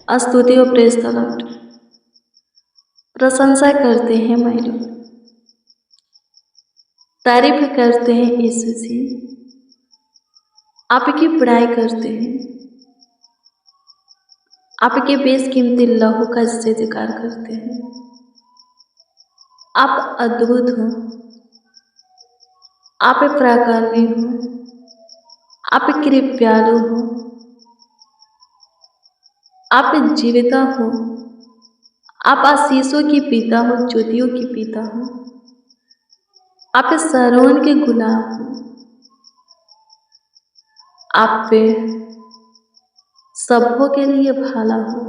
स्तुति और praise the Lord. प्रशंसा करते हैं माय लॉर्ड, तारीफ करते हैं यीशु जी, आपकी बड़ाई करते हैं, आपके बेशकीमती लहू का जयकार करते हैं। आप अद्भुत हो, आप पराक्रमी हो, आप कृपालु हो, आप जीविता हो, आप आशीषों की पिता हो, ज्योतियों की पिता हो, आप सरोन के गुलाब हो, आप पे सबों के लिए भाला हो।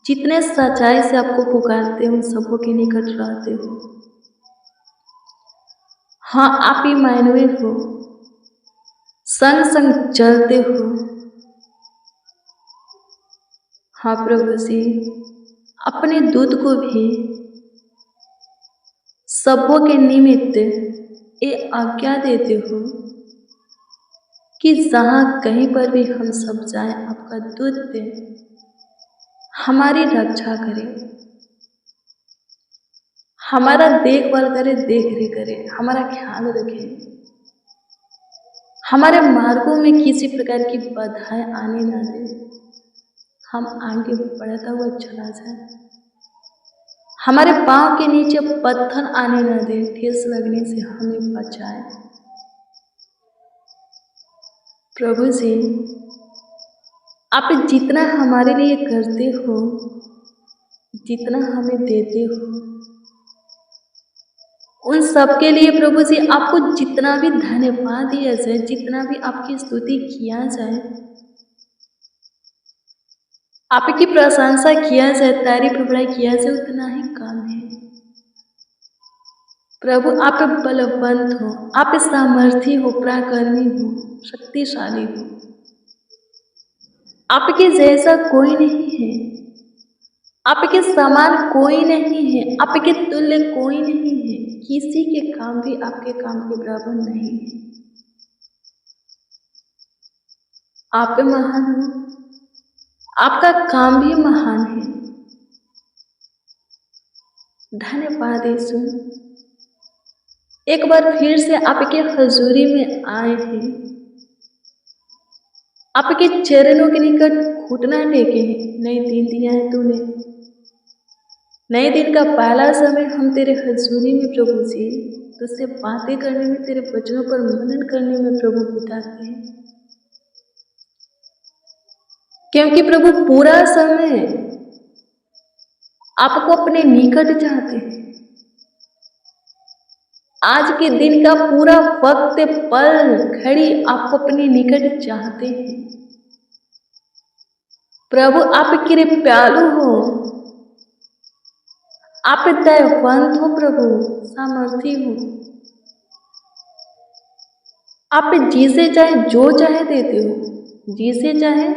जितने सच्चाई से आपको पुकारते हो उन सबों के निकट रहते हो। हाँ, आप इम्मानुएल हो, संग संग चलते हो। हाँ प्रभु जी, अपने दूत को भी सबों के निमित्त ये आज्ञा देते हो कि जहाँ कहीं पर भी हम सब जाएं, आपका दूत हमारी रक्षा करे, हमारा देखभाल करे, देख रेख करे, हमारा ख्याल रखे, हमारे मार्गों में किसी प्रकार की बाधाएं आने ना दे, हम आगे बढ़ता हुआ चला जाए, हमारे पांव के नीचे पत्थर आने ना दे, ठेस लगने से हमें बचाए। प्रभु जी, आप जितना हमारे लिए करते हो, जितना हमें देते हो, उन सब के लिए प्रभु जी आपको जितना भी धन्यवाद दिया जाए, जितना भी आपकी स्तुति किया जाए, आपकी प्रशंसा किया जाए, तारीफ बड़ाई किया जाए, उतना ही कम है। प्रभु आप बलवंत हो, आप सामर्थी हो, पराक्रमी हो, शक्तिशाली हो, आपके जैसा कोई नहीं है, आपके समान कोई नहीं है, आपके तुल्य कोई नहीं है, किसी के काम भी आपके काम के बराबर नहीं है। आप महान हो, आपका काम भी महान है। धन्यवाद यीशु, एक बार फिर से आपके हजूरी में आए हैं, आपके चरणों के निकट घुटना टेके हैं। नई दिन दिया है तूने, नए दिन का पहला समय हम तेरे हजूरी में प्रभु जी तुझसे बातें करने में, तेरे वचनों पर मनन करने में प्रभु बिताते हैं, क्योंकि प्रभु पूरा समय आपको अपने निकट चाहते हैं। आज के दिन का पूरा वक्त, पल, घड़ी आपको अपने निकट चाहते हैं। प्रभु आप कृपालु हो, आप दयावंत हो, प्रभु सामर्थी हो, आप जिसे चाहे जो चाहे देते हो, जिसे चाहे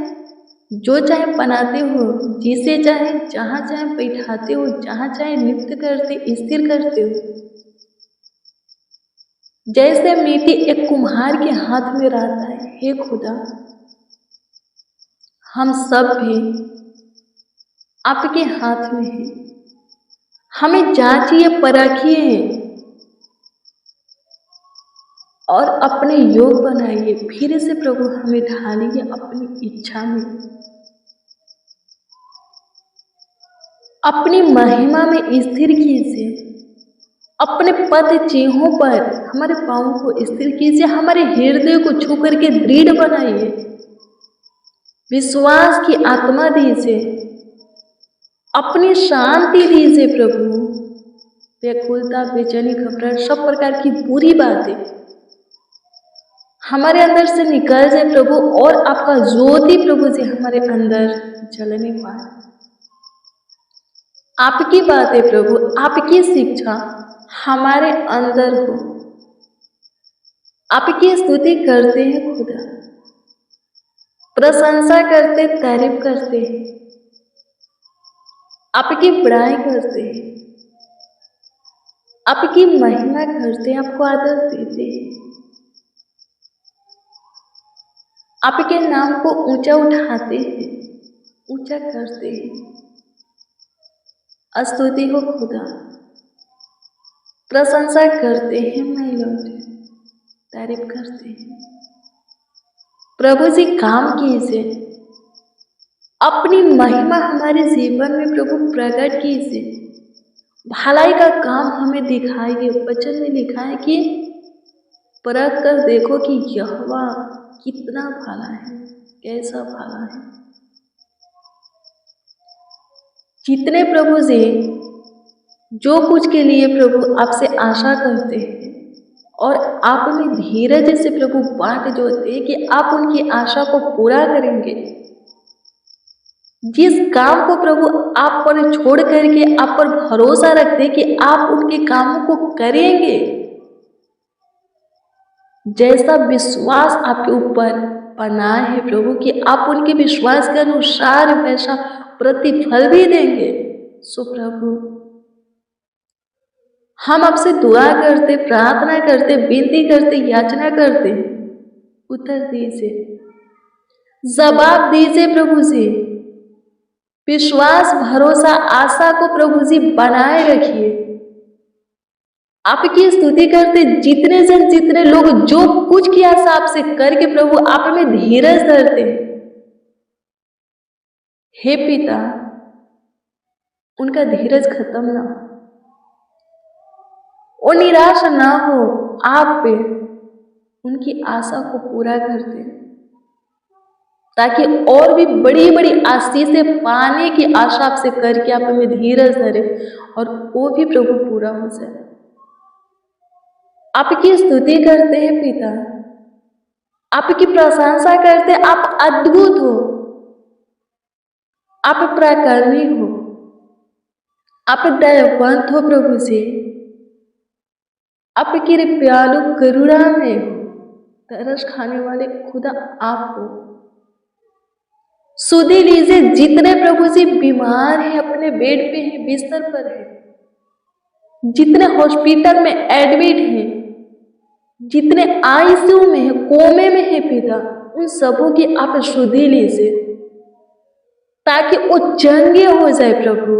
जो चाहे बनाते हो, जिसे चाहे जहाँ चाहे बैठाते हो, जहाँ चाहे नियुक्त करते, स्थिर करते हो। जैसे मिट्टी एक कुम्हार के हाथ में रहता है, हे खुदा हम सब भी आपके हाथ में हैं। हमें जांचिए, परखिए और अपने योग बनाइए। फिर से प्रभु हमें ढालिए अपनी इच्छा में, अपनी महिमा में स्थिर कीजिए, अपने पद चिन्हों पर हमारे पांवों को स्थिर कीजिए, हमारे हृदय को छू करके दृढ़ बनाइए, विश्वास की आत्मा दीजिए, अपनी शांति दीजिए प्रभु। व्याकुलता, बेचैनी, घबराहट, सब प्रकार की बुरी बातें हमारे अंदर से निकल जाए प्रभु, और आपका ज्योति प्रभु जी हमारे अंदर जलने पाए। आपकी बातें प्रभु, आपकी शिक्षा हमारे अंदर हो। आपकी स्तुति करते हैं खुदा, प्रशंसा करते, तारीफ करते हैं, आपकी बड़ाई करते हैं, आपकी महिमा करते हैं, आपको आदर देते हैं, आपके नाम को ऊंचा उठाते हैं। ऊंचा करते हैं। स्तुति हो खुदा, प्रशंसा करते हैं, मैं लौटे तारीफ करते हैं। प्रभु जी काम कीजिए, अपनी महिमा हमारे जीवन में प्रभु प्रकट कीजिए, भलाई का काम हमें दिखाइए। वचन में लिखा है कि परख कर देखो कि यहोवा कितना भला है, कैसा भला है। जितने प्रभु जी जो कुछ के लिए प्रभु आपसे आशा करते हैं और आप में धीरज से प्रभु बाट जोते हैं कि आप उनकी आशा को पूरा करेंगे। जिस काम को प्रभु आप पर छोड़ करके आप पर भरोसा रखते हैं कि आप उनके कामों को करेंगे, जैसा विश्वास आपके ऊपर बना है प्रभु कि आप उनके विश्वास के अनुसार वैसा प्रतिफल भी देंगे। सो प्रभु हम आपसे दुआ करते, प्रार्थना करते, विनती करते, याचना करते, उत्तर दीजिए, जवाब दीजिए प्रभु जी। विश्वास, भरोसा, आशा को प्रभु जी बनाए रखिए। आपकी स्तुति करते जितने जन, जितने लोग जो कुछ की आशा आपसे करके प्रभु आप में धीरज धरते, हे पिता उनका धीरज खत्म ना हो, वो निराश ना हो, आप पे उनकी आशा को पूरा करते, ताकि और भी बड़ी बड़ी आशीषें पाने की आशा आपसे करके आप हमें धीरज धरे और वो भी प्रभु पूरा हो जाए। आपकी स्तुति करते हैं पिता, आपकी प्रशंसा करते, आप अद्भुत हो, आप पराक्रमी हो, आप दयावंत हो प्रभु जी, आप कृपालु करुणामय हो, तरस खाने वाले खुदा आप हो। सुधि लीजिए जितने प्रभु जी बीमार हैं, अपने बेड पे हैं, बिस्तर पर हैं, जितने हॉस्पिटल में एडमिट हैं, जितने आईसीयू में हैं, कोमे में हैं पिता, उन सबों की आप सुधि लीजिए ताकि वो चंगे हो जाए प्रभु,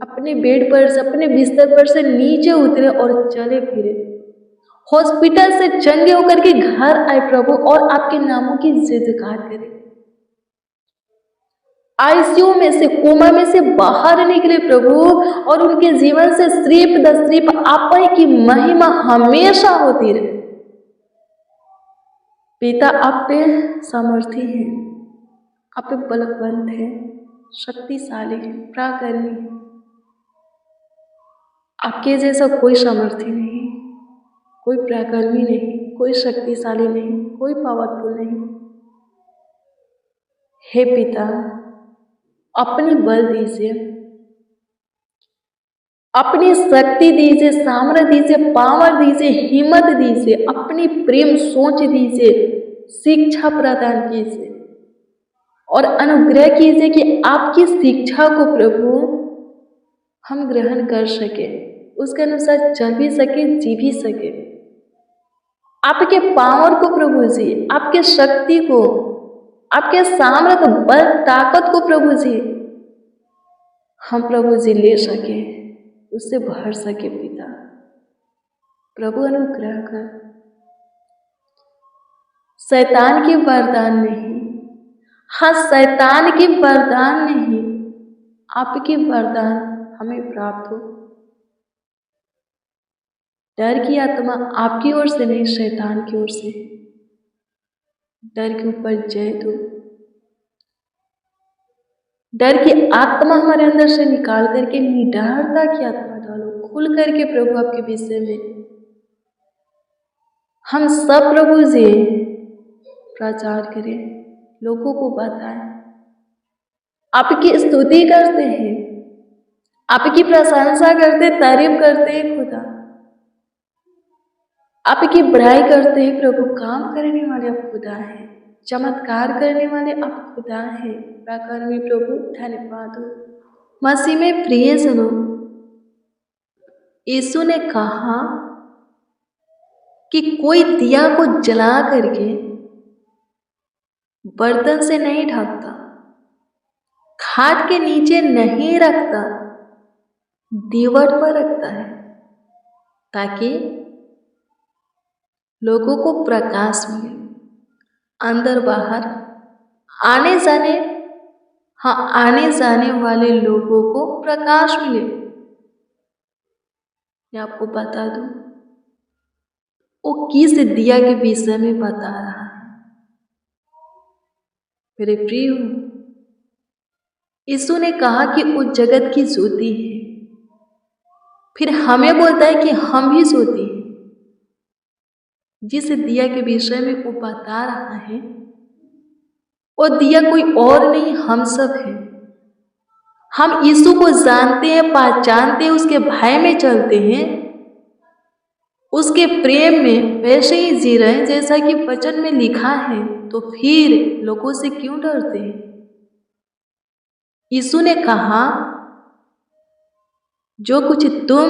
अपने बेड पर से, अपने बिस्तर पर से नीचे उतरे और चले फिरे, हॉस्पिटल से चंगे होकर के घर आए प्रभु और आपके नामों की जयजयकार करें। आईसीयू में से, कोमा में से बाहर निकले प्रभु और उनके जीवन से सिर्फ आप ही की महिमा हमेशा होती रहे। पिता आप पे सामर्थी हैं, आप पे बलवंत हैं, शक्तिशाली हैं, पराक्रमी हैं। आपके जैसा कोई सामर्थी नहीं, कोई पराक्रमी नहीं, कोई शक्तिशाली नहीं, कोई पावरफुल नहीं। हे पिता अपनी बल दीजिए, अपनी शक्ति दीजिए, सामर्थ्य दीजिए, पावर दीजिए, हिम्मत दीजिए, अपनी प्रेम सोच दीजिए, शिक्षा प्रदान कीजिए और अनुग्रह कीजिए कि आपकी शिक्षा को प्रभु हम ग्रहण कर सके, उसके अनुसार चल भी सके, जी भी सके। आपके पावर को प्रभु जी, आपके शक्ति को, आपके सामर्थ्य, बल, ताकत को प्रभु जी हम प्रभु जी ले सके, उससे भर सके पिता। प्रभु अनुग्रह कर, शैतान के वरदान नहीं, हाँ शैतान के वरदान नहीं, आपके वरदान हमें प्राप्त हो। डर की आत्मा आपकी ओर से नहीं, शैतान की ओर से। डर के ऊपर जय दो, डर की आत्मा हमारे अंदर से निकाल करके निडरता की आत्मा डालो, खुल करके प्रभु आपके विषय में हम सब प्रभु जी प्रचार करें, लोगों को बताएं, आपकी स्तुति करते हैं, आपकी प्रशंसा करते, तारीफ करते हैं खुदा, आपकी बड़ाई करते हैं प्रभु। काम करने वाले आप खुदा हैं, चमत्कार करने वाले आप खुदा हैं, पराक्रमी प्रभु धन्यवाद हो। मसीह में प्रिय सुनो, यीशु ने कहा कि कोई दिया को जला करके बर्तन से नहीं ढकता, खाट के नीचे नहीं रखता, दीवार पर रखता है, ताकि लोगों को प्रकाश मिले, अंदर बाहर आने जाने आने जाने वाले लोगों को प्रकाश मिले। मैं आपको बता दूं, वो किस दिया के विषय में बता रहा है। मेरे प्रिय, यीशु ने कहा कि वो जगत की ज्योति है, फिर हमें बोलता है कि हम भी ज्योति हैं। जिस दिया के विषय में वो बता रहा है, वो दिया कोई और नहीं, हम सब हैं। हम यीशु को जानते हैं, पहचानते हैं, उसके भय में चलते हैं, उसके प्रेम में वैसे ही जी रहे हैं जैसा कि वचन में लिखा है। तो फिर लोगों से क्यों डरते हैं? यीशु ने कहा, जो कुछ तुम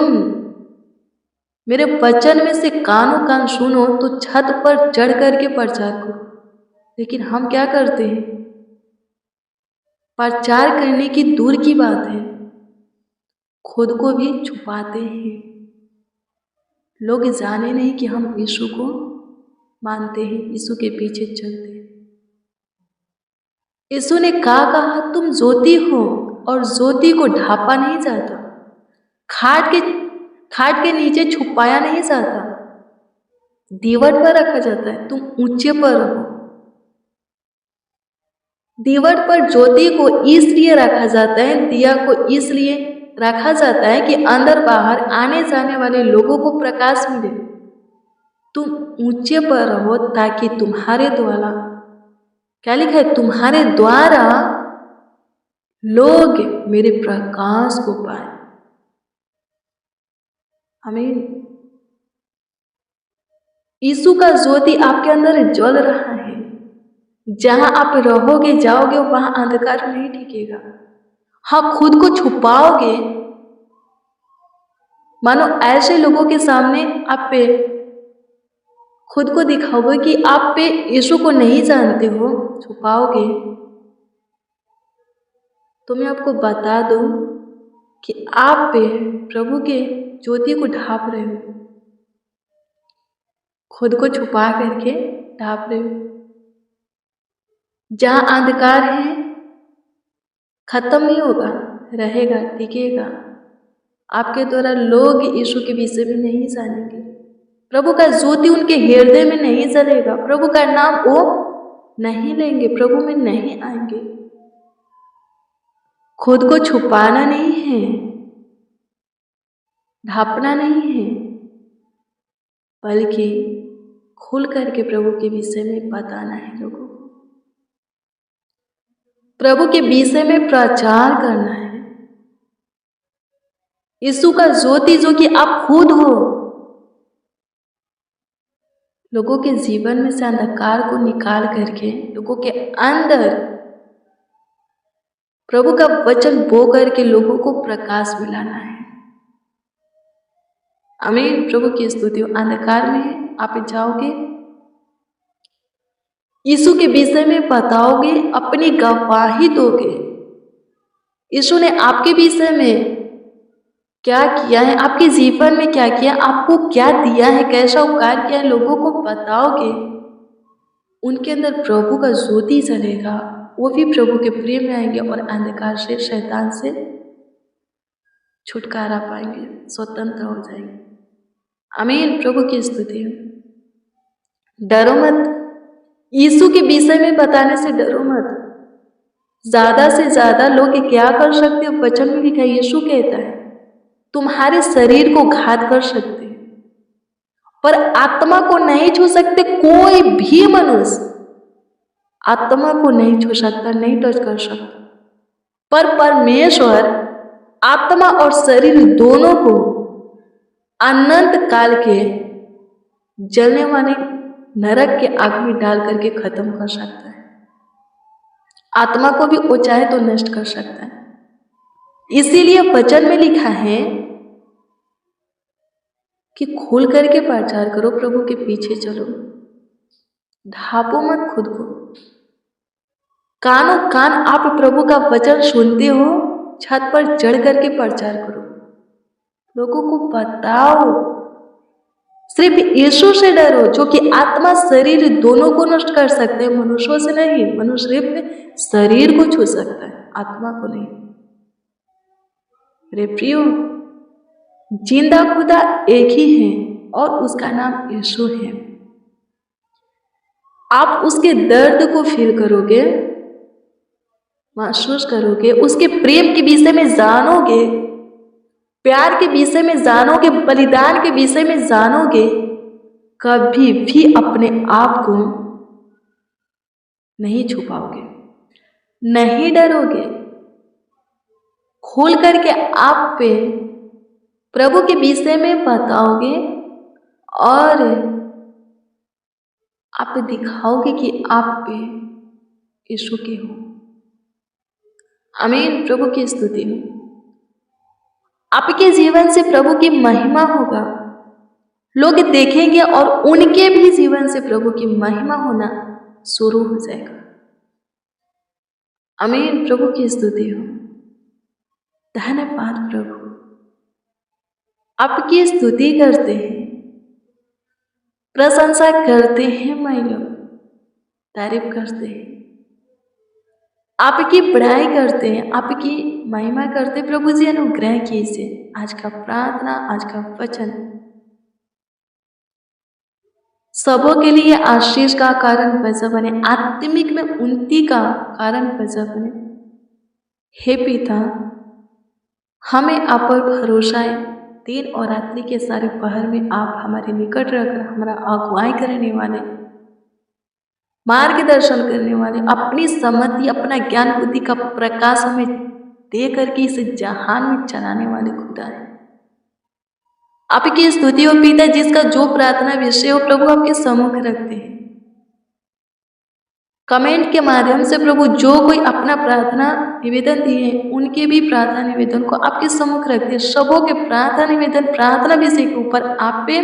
मेरे वचन में से कानों कान सुनो तो छत पर चढ़ करके प्रचार करो। लेकिन हम क्या करते हैं? प्रचार करने की दूर की बात है, खुद को भी छुपाते हैं। लोग जाने नहीं कि हम यीशु को मानते हैं, यीशु के पीछे चलते हैं। यीशु ने कहा तुम ज्योति हो और ज्योति को ढापा नहीं जाता, खाट के नीचे छुपाया नहीं जाता, दीवार पर रखा जाता है। तुम ऊंचे पर हो। दीवार पर ज्योति को इसलिए रखा जाता है, दिया को इसलिए रखा जाता है कि अंदर बाहर आने जाने वाले लोगों को प्रकाश मिले। तुम ऊंचे पर रहो ताकि तुम्हारे द्वारा, क्या लिखा है, तुम्हारे द्वारा लोग मेरे प्रकाश को पाए। आमीन। यीशु का ज्योति आपके अंदर जल रहा है। जहां आप रहोगे जाओगे वहां अंधकार नहीं टिकेगा। हाँ, खुद को छुपाओगे, मानो ऐसे लोगों के सामने आप पे खुद को दिखाओगे कि आप पे यीशु को नहीं जानते हो, छुपाओगे, तो मैं आपको बता दूं कि आप पे प्रभु के ज्योति को ढाप रहे हो, खुद को छुपा करके ढाप रहे हो। जहां अंधकार है खत्म नहीं होगा, रहेगा, टिकेगा। आपके द्वारा लोग यीशु के विषय में नहीं जानेंगे, प्रभु का ज्योति उनके हृदय में नहीं जलेगा, प्रभु का नाम वो नहीं लेंगे, प्रभु में नहीं आएंगे। खुद को छुपाना नहीं है, ढापना नहीं है, बल्कि खुल करके प्रभु के विषय में बताना है लोगों को, प्रभु के विषय में प्रचार करना है। यीशु का ज्योति जो कि आप खुद हो, लोगों के जीवन में से अंधकार को निकाल करके लोगों के अंदर प्रभु का वचन बो करके लोगों को प्रकाश मिलाना है। आमीन। प्रभु की स्तुति हो। अंधकार में है, आप जाओगे, यीशु के विषय में बताओगे, अपनी गवाही दोगे। यीशु ने आपके विषय में क्या किया है, आपके जीवन में क्या किया, आपको क्या दिया है, कैसा उपकार किया है, लोगों को बताओगे, उनके अंदर प्रभु का ज्योति जलेगा, वो भी प्रभु के प्रेम में आएंगे और अंधकार से, शैतान से छुटकारा पाएंगे, स्वतंत्र हो जाएंगे। आमीन। प्रभु की स्तुति। डरो मत, यीशु के विषय में बताने से डरो मत। ज्यादा से ज्यादा लोग क्या कर सकते हो, वचन में लिखा है, यीशु कहता है तुम्हारे शरीर को घात कर सकते हैं, पर आत्मा को नहीं छू सकते। कोई भी मनुष्य आत्मा को नहीं छू सकता, नहीं टच कर सकता, पर परमेश्वर आत्मा और शरीर दोनों को अनंत काल के जलने वाले नरक के आग में डाल करके खत्म कर सकता है। आत्मा को भी वो चाहे तो नष्ट कर सकता है। इसीलिए वचन में लिखा है कि खुल करके प्रचार करो, प्रभु के पीछे चलो, ढापो मत खुद को। कानों कान आप प्रभु का वचन सुनते हो, छत पर चढ़ करके प्रचार करो, लोगों को बताओ। सिर्फ यीशु से डरो जो कि आत्मा शरीर दोनों को नष्ट कर सकते हैं, मनुष्यों से नहीं। मनुष्य सिर्फ शरीर को छू सकता है, आत्मा को नहीं। रे प्रियो, जिंदा खुदा एक ही है और उसका नाम यीशु है। आप उसके दर्द को फील करोगे, महसूस करोगे, उसके प्रेम के विषय में जानोगे, प्यार के विषय में जानोगे, बलिदान के विषय में जानोगे, कभी भी अपने आप को नहीं छुपाओगे, नहीं डरोगे। खोल करके आप पे प्रभु के विषय में बताओगे और आप दिखाओगे कि आप पे यीशु के हो। आमीन। प्रभु की स्तुति हो। आपके जीवन से प्रभु की महिमा होगा, लोग देखेंगे और उनके भी जीवन से प्रभु की महिमा होना शुरू हो जाएगा। आमीन। प्रभु की स्तुति हो। धन्यवाद प्रभु। आपकी स्तुति करते हैं, प्रशंसा करते हैं, मैं लोग तारीफ करते हैं, आपकी बड़ाई करते हैं, आपकी महिमा करते हैं। प्रभु जी अनुग्रह कीजिए। आज का प्रार्थना, आज का वचन सबों के लिए आशीष का कारण वजह बने, आत्मिक में उन्नति का कारण वजह बने। हे पिता, हमें आप पर भरोसा है। दिन और रात्रि के सारे पहर में आप हमारे निकट रहकर हमारा अगुवाई करने वाले, मार्गदर्शन करने वाले, अपनी सम्मति, अपना ज्ञान बुद्धि का प्रकाश हमें दे करके इस जहान में चलाने वाले खुदा है। आपकी स्तुति हो पिता, जिसका जो प्रार्थना विषय हो प्रभु आपके सम्मुख रखते हैं। कमेंट के माध्यम से प्रभु जो कोई अपना प्रार्थना निवेदन दिए, उनके भी प्रार्थना निवेदन को आपके सम्मुख रखते हैं। सबों के प्रार्थना निवेदन, प्रार्थना विषय के ऊपर आप पे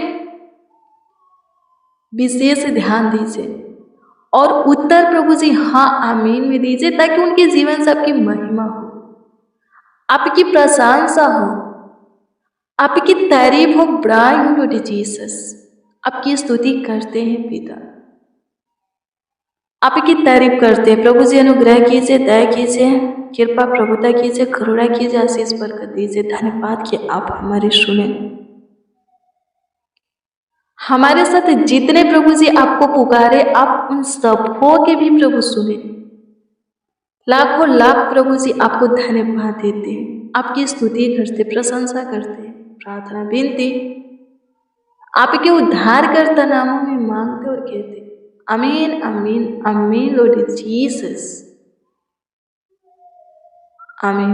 विशेष ध्यान दीजिए और उत्तर प्रभु जी हाँ आमीन में दीजिए, ताकि उनके जीवन से आपकी महिमा हो, आपकी प्रशंसा हो, आपकी तारीफ हो, बड़ाई हो। लॉर्ड जीसस, आपकी स्तुति करते हैं पिता, आपकी तारीफ करते हैं। प्रभु जी अनुग्रह कीजिए, दया कीजिए, कृपा प्रभुता कीजिए, करुणा कीजिए, आशीष बरकत दीजिए। धन्यवाद कि आप हमारी सुने। हमारे साथ जितने प्रभु जी आपको पुकारे, आप उन सबों के भी प्रभु सुने। लाखों लाख प्रभु जी आपको धन्यवाद देते हैं, आपकी स्तुति करते, प्रशंसा करते, प्रार्थना विनती आपके उद्धारकर्ता नामों में मांगते और कहते आमीन, आमीन, आमीन। लॉर्ड जीसस, आमीन।